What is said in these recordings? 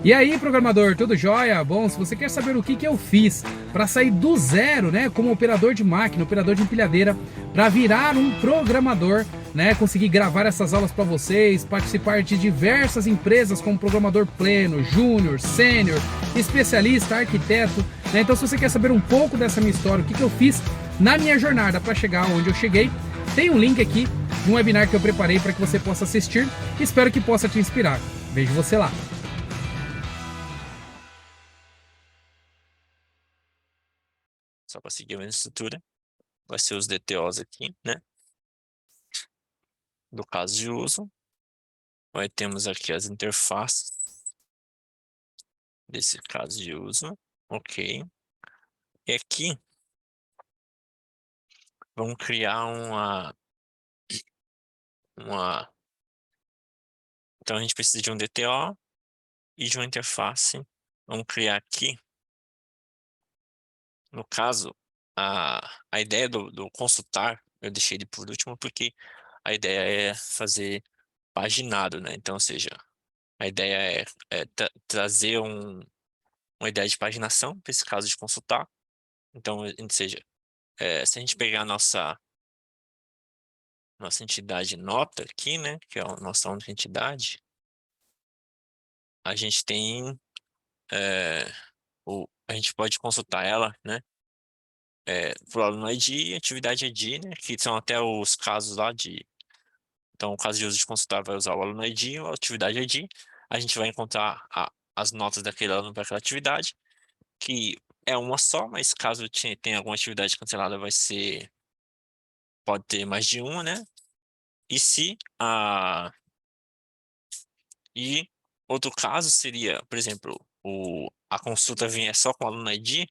E aí, programador, tudo jóia? Bom, se você quer saber o que eu fiz para sair do zero, né, como operador de máquina, operador de empilhadeira, para virar um programador, né, conseguir gravar essas aulas para vocês, participar de diversas empresas como programador pleno, júnior, sênior, especialista, arquiteto, né? Então, se você quer saber um pouco dessa minha história, o que eu fiz na minha jornada para chegar onde eu cheguei, tem um link aqui de um webinar que eu preparei para que você possa assistir. Espero que possa te inspirar. Vejo você lá. Só para seguir a mesma estrutura, vai ser os DTOs aqui, né? Do caso de uso, vai temos aqui as interfaces desse caso de uso, ok. E aqui vamos criar uma. Então a gente precisa de um DTO e de uma interface. Vamos criar aqui, no caso, a ideia do consultar, eu deixei ele por último porque a ideia é fazer paginado, né? Então, ou seja, a ideia é trazer uma ideia de paginação para esse caso de consultar. Então, ou seja, se a gente pegar a nossa entidade nota aqui, né, que é a nossa única entidade, a gente tem, é, a gente pode consultar ela, né, por aluno ID e atividade ID, né, que são até os casos lá de, então o caso de uso de consultar vai usar o aluno ID ou a atividade ID, a gente vai encontrar as notas daquele aluno para aquela atividade, que é uma só, mas caso tenha alguma atividade cancelada, pode ter mais de uma, né? E se e outro caso seria, por exemplo, a consulta vier só com o aluno ID,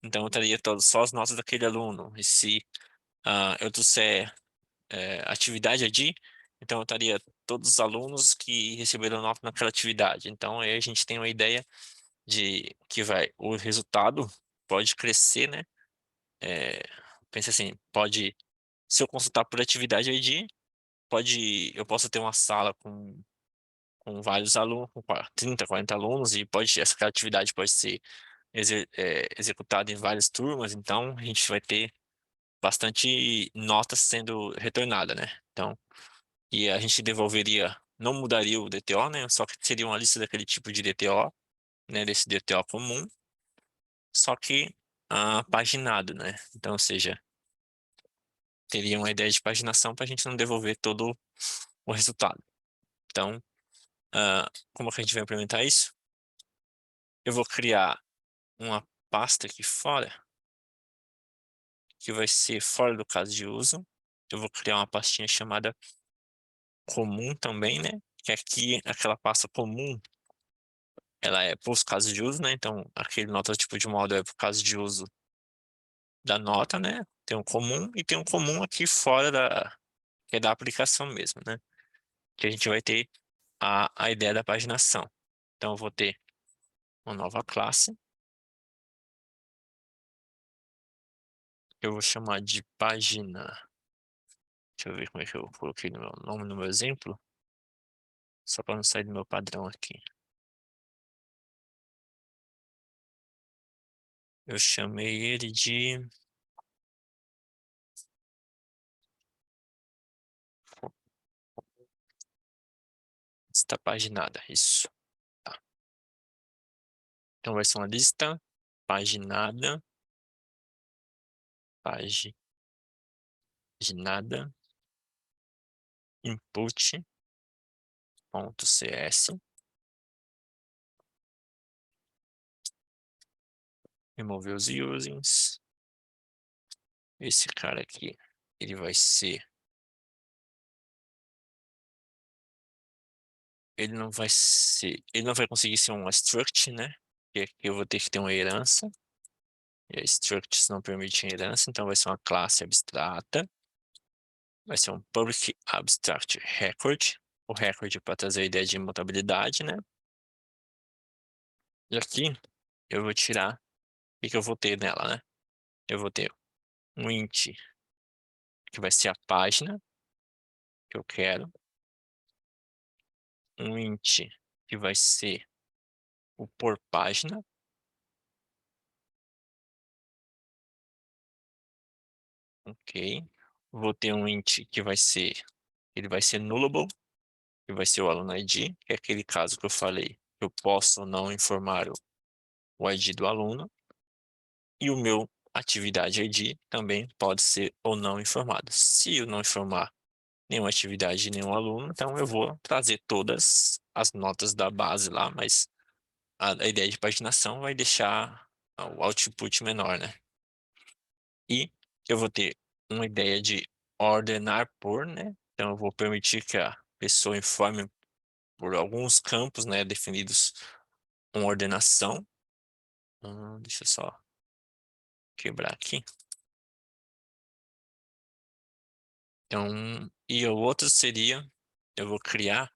então eu teria só as notas daquele aluno. E se eu trouxer atividade ID, então eu estaria todos os alunos que receberam nota naquela atividade. Então aí a gente tem uma ideia de que o resultado pode crescer, né? É, Pensa assim, se eu consultar por atividade ID, eu posso ter uma sala com vários alunos, com 30, 40 alunos, e essa atividade pode ser executada em várias turmas, então a gente vai ter bastante notas sendo retornada, né? Então, e a gente devolveria, não mudaria o DTO, né? Só que seria uma lista daquele tipo de DTO, né? Desse DTO comum, só que paginado, né? Então, ou seja, teria uma ideia de paginação para a gente não devolver todo o resultado. Então, como que a gente vai implementar isso? Eu vou criar uma pasta aqui fora, que vai ser fora do caso de uso. Eu vou criar uma pastinha chamada comum também, né? Que aqui, aquela pasta comum, ela é para os casos de uso, né? Então, aquele nota tipo de modo é para o caso de uso da nota, né? Tem um comum e tem um comum aqui fora que é da aplicação mesmo, né? Que a gente vai ter a ideia da paginação. Então, eu vou ter uma nova classe, que eu vou chamar de página. Deixa eu ver como é que eu coloquei no meu nome no meu exemplo, só para não sair do meu padrão aqui. Eu chamei ele de lista paginada, isso. Tá. Então vai ser uma lista paginada, paginada, input.cs, remover os usings. Esse cara aqui, ele vai ser, ele não vai conseguir ser um struct, né? Porque aqui eu vou ter que ter uma herança. E a structs não permite herança, então vai ser uma classe abstrata. Vai ser um public abstract record. O record para trazer a ideia de imutabilidade, né? E aqui eu vou tirar o que eu vou ter nela, né? Eu vou ter um int que vai ser a página que eu quero. Um int que vai ser o por página. Ok. Vou ter um int que ele vai ser nullable, que vai ser o aluno ID, que é aquele caso que eu falei, que eu posso ou não informar o ID do aluno. E o meu atividade ID também pode ser ou não informado. Se eu não informar nenhuma atividade de nenhum aluno, então eu vou trazer todas as notas da base lá, mas a ideia de paginação vai deixar o output menor, né? E eu vou ter uma ideia de ordenar por, né? Então eu vou permitir que a pessoa informe por alguns campos, né, definidos uma ordenação. Deixa eu só quebrar aqui. Então, e o outro seria, eu vou criar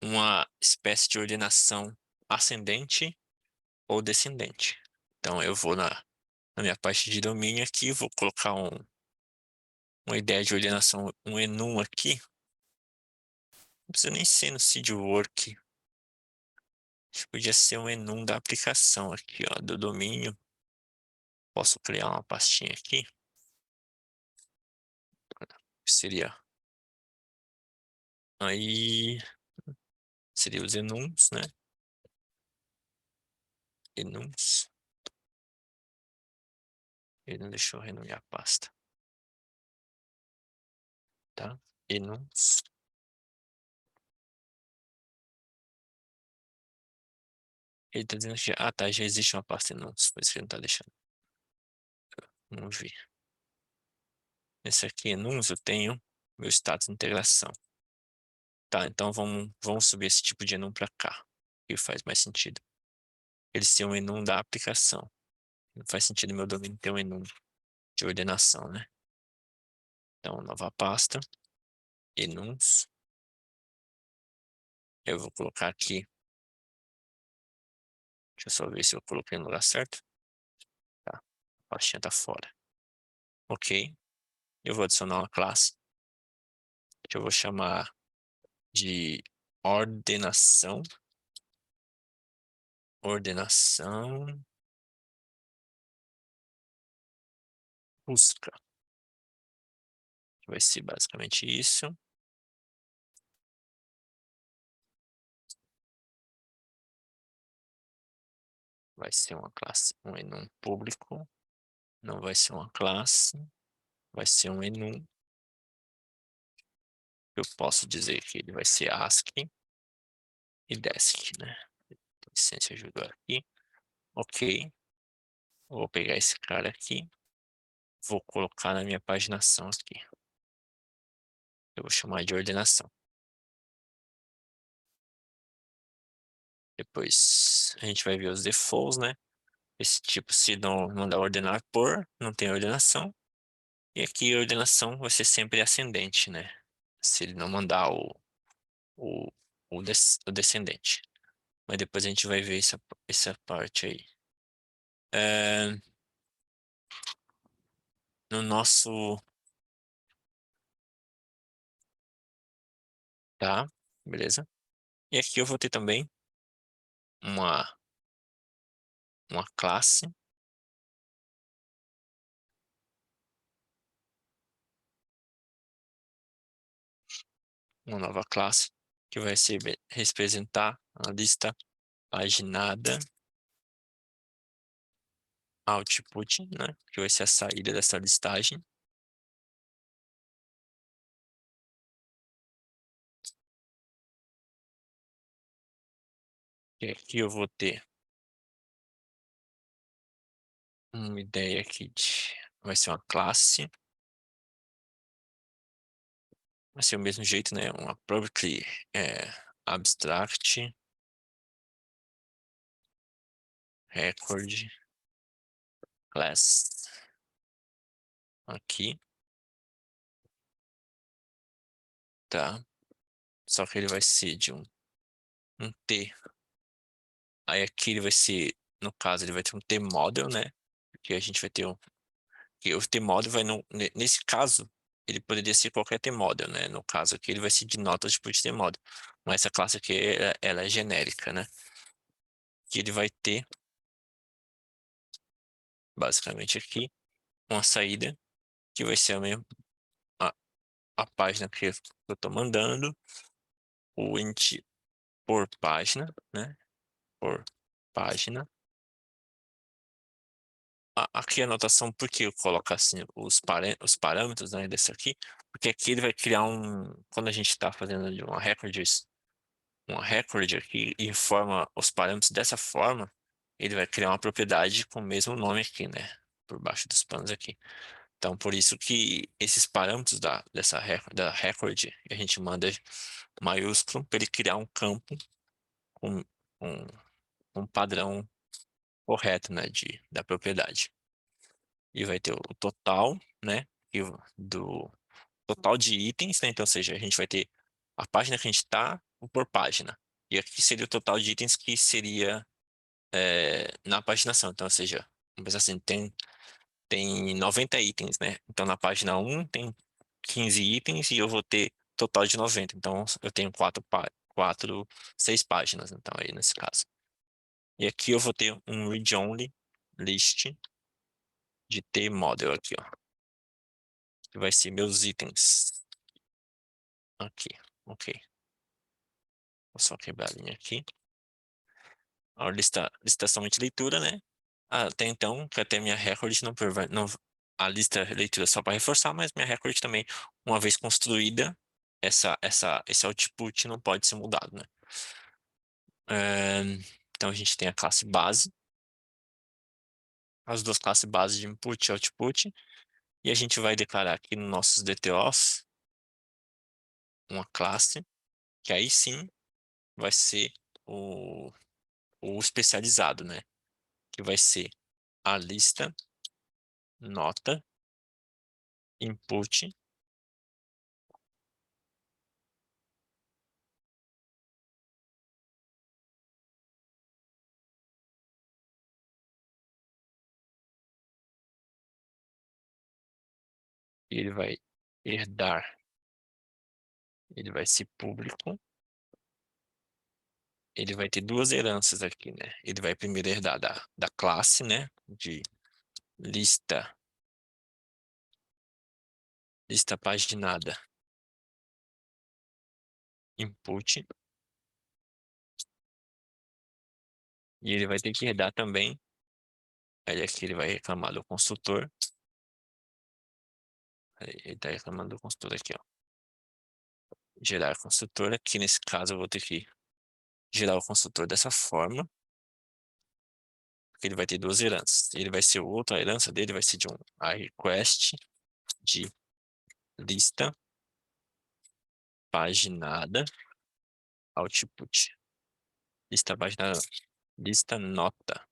uma espécie de ordenação ascendente ou descendente. Então, eu vou na minha parte de domínio aqui, vou colocar uma ideia de ordenação, um enum aqui. Não precisa nem ser no seedwork. Acho que podia ser um enum da aplicação aqui, ó, do domínio. Posso criar uma pastinha aqui. Seria aí seria os enums, né? Enums. Ele não deixou renomear a pasta, tá? Enums. Ele tá dizendo que tá, já existe uma pasta enums, por isso que ele não tá deixando. Vamos ver. Nesse aqui, enums, eu tenho meu status de integração. Tá, então vamos subir esse tipo de enum para cá, que faz mais sentido. Ele ser um enum da aplicação. Não faz sentido meu domínio ter um enum de ordenação, né? Então, nova pasta, enums. Eu vou colocar aqui. Deixa eu só ver se eu coloquei no lugar certo. Tá, a pastinha tá fora. Ok. Eu vou adicionar uma classe que eu vou chamar de ordenação. Ordenação busca. Vai ser basicamente isso. Vai ser uma classe, um enum público. Não vai ser uma classe. Vai ser um enum. Eu posso dizer que ele vai ser ASCII e DESC, né? Licença ajudou aqui. Ok. Vou pegar esse cara aqui. Vou colocar na minha paginação aqui. Eu vou chamar de ordenação. Depois a gente vai ver os defaults, né? Esse tipo, se não mandar ordenar por, não tem ordenação. E aqui a ordenação vai ser sempre ascendente, né? Se ele não mandar o, o descendente. Mas depois a gente vai ver essa parte aí. No nosso... Tá, beleza. E aqui eu vou ter também uma classe. Uma nova classe que vai representar a lista paginada output, né? Que vai ser a saída dessa listagem. E aqui eu vou ter uma ideia aqui de... Vai ser uma classe. Vai ser o mesmo jeito, né? Uma publicly abstract record class. Aqui. Tá. Só que ele vai ser de um T. Aí aqui ele vai ser, no caso, ele vai ter um T-model, né? Que a gente vai ter que o T-model vai nesse caso, ele poderia ser qualquer T-model, né? No caso aqui ele vai ser de nota tipo de T-model. Mas essa classe aqui, ela é genérica, né? que ele vai ter, basicamente aqui, uma saída, que vai ser a mesma, a, a página que eu estou mandando, o int por página, né? Por página. Aqui a anotação, por que eu coloco assim os parâmetros, né, desse aqui? Porque aqui ele vai criar quando a gente está fazendo de uma record aqui e informa os parâmetros dessa forma, ele vai criar uma propriedade com o mesmo nome aqui, né? Por baixo dos panos aqui. Então, por isso que esses parâmetros da record, a gente manda maiúsculo para ele criar um campo com um, um padrão correto, né, da propriedade. E vai ter o total, né, do total de itens, né? Então, ou seja, a gente vai ter a página que a gente está por página. E aqui seria o total de itens que seria na paginação. Então, ou seja, vamos pensar assim, tem 90 itens, né? Então, na página um tem 15 itens e eu vou ter total de 90. Então, eu tenho 6 páginas, então, aí nesse caso. E aqui eu vou ter um read-only list de tmodel aqui, ó. Que vai ser meus itens. Aqui, ok. Vou só quebrar a linha aqui. A lista somente leitura, né? Até então, que até minha record não, a lista leitura só para reforçar, mas minha record também, uma vez construída, esse output não pode ser mudado, né? Então a gente tem a classe base, as duas classes base de input e output, e a gente vai declarar aqui nos nossos DTOs uma classe, que aí sim vai ser o especializado, né? Que vai ser a lista nota input e ele vai herdar, ele vai ser público, ele vai ter duas heranças aqui, né? Ele vai primeiro herdar da classe, né? De lista, lista paginada input, e ele vai ter que herdar também, aí aqui ele vai reclamar do construtor, ele está reclamando do construtor aqui, ó. Gerar construtor, aqui nesse caso eu vou ter que gerar o construtor dessa forma, porque ele vai ter duas heranças. Ele vai ser outra herança dele, vai ser de a request de lista paginada output. Lista paginada, lista nota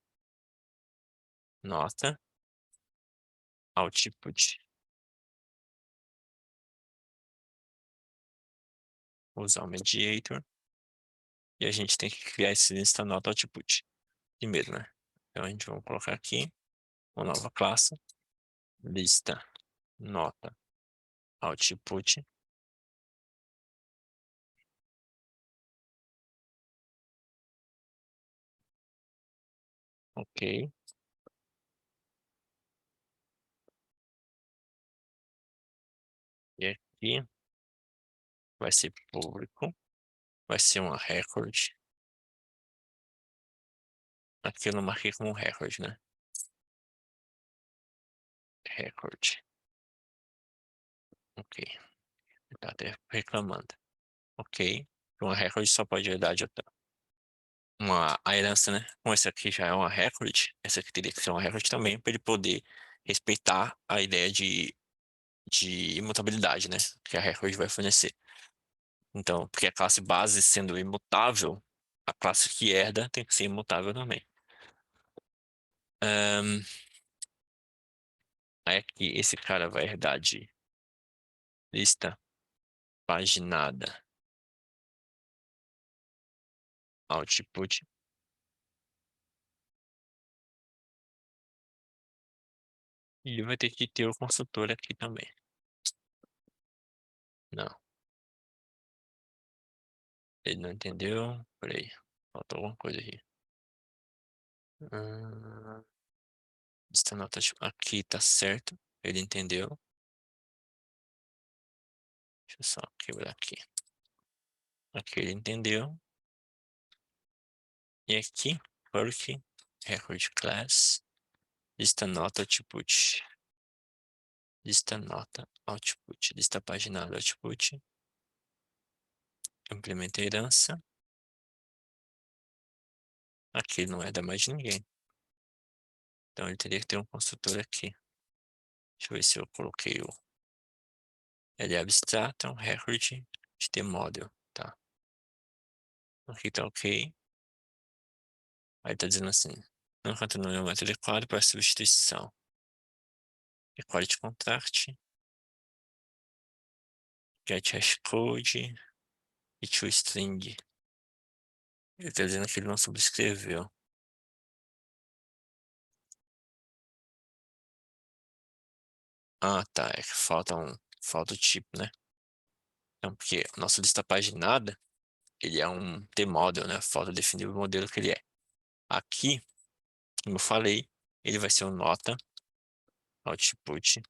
output. Usar o mediator. E a gente tem que criar esse lista nota output primeiro, né? Então a gente vai colocar aqui uma nova classe, lista nota output. Ok. E aqui vai ser público. Vai ser uma record. Aqui eu não marquei como record, né? Record. Ok. Tá até reclamando. Ok. Uma record só pode herdar de a herança, né? Como essa aqui já é uma record, essa aqui teria que ser uma record também, para ele poder respeitar a ideia de imutabilidade, né? Que a record vai fornecer. Então, porque a classe base sendo imutável, a classe que herda tem que ser imutável também. Aí aqui, esse cara vai herdar de lista paginada output. E vai ter que ter o construtor aqui também. Não, ele não entendeu. Peraí, faltou alguma coisa aqui. Ah, lista nota aqui tá certo. Ele entendeu. Deixa eu só quebrar aqui. Aqui ele entendeu. E aqui, work, record class, lista nota output. Lista nota output. Lista paginada output. Implementa a herança. Aqui não é da mais de ninguém. Então ele teria que ter um construtor aqui. Deixa eu ver se eu coloquei o L abstract, um record de the model. Tá. Aqui tá ok. Aí tá dizendo assim, não continua no método adequado para substituição. Equality contract, get hash code e toString. Ele tá dizendo que ele não subscreveu. Ah, tá. É que falta o tipo, né? Então, porque a nossa lista paginada, ele é um T-model, né? Falta definir o modelo que ele é. Aqui, como eu falei, ele vai ser um nota output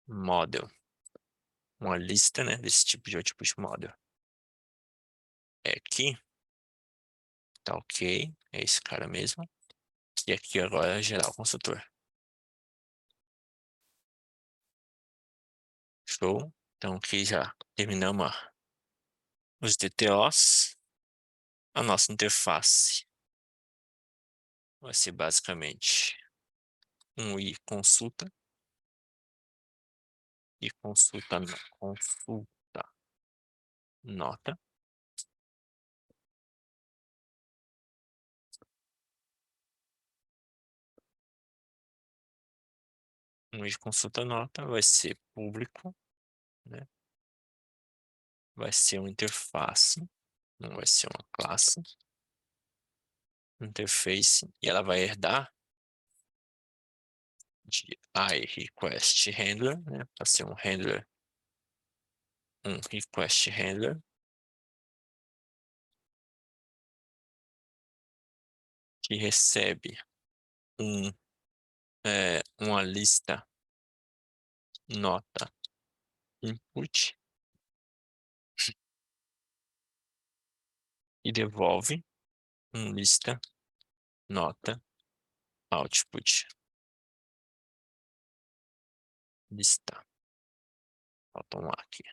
model. Uma lista, né? Desse tipo de output model. É aqui. Tá ok. É esse cara mesmo. E aqui agora é gerar o consultor. Show. Então aqui já terminamos os DTOs. A nossa interface vai ser basicamente um i consulta e consulta nota. Um i consulta nota vai ser público, né? Vai ser uma interface, não vai ser uma classe. Interface, e ela vai herdar de iRequestHandler, né? Para ser um handler, um request handler, que recebe uma lista nota input e devolve uma lista nota output. Lista. Falta um A aqui.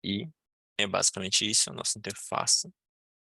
E é basicamente isso, a nossa interface.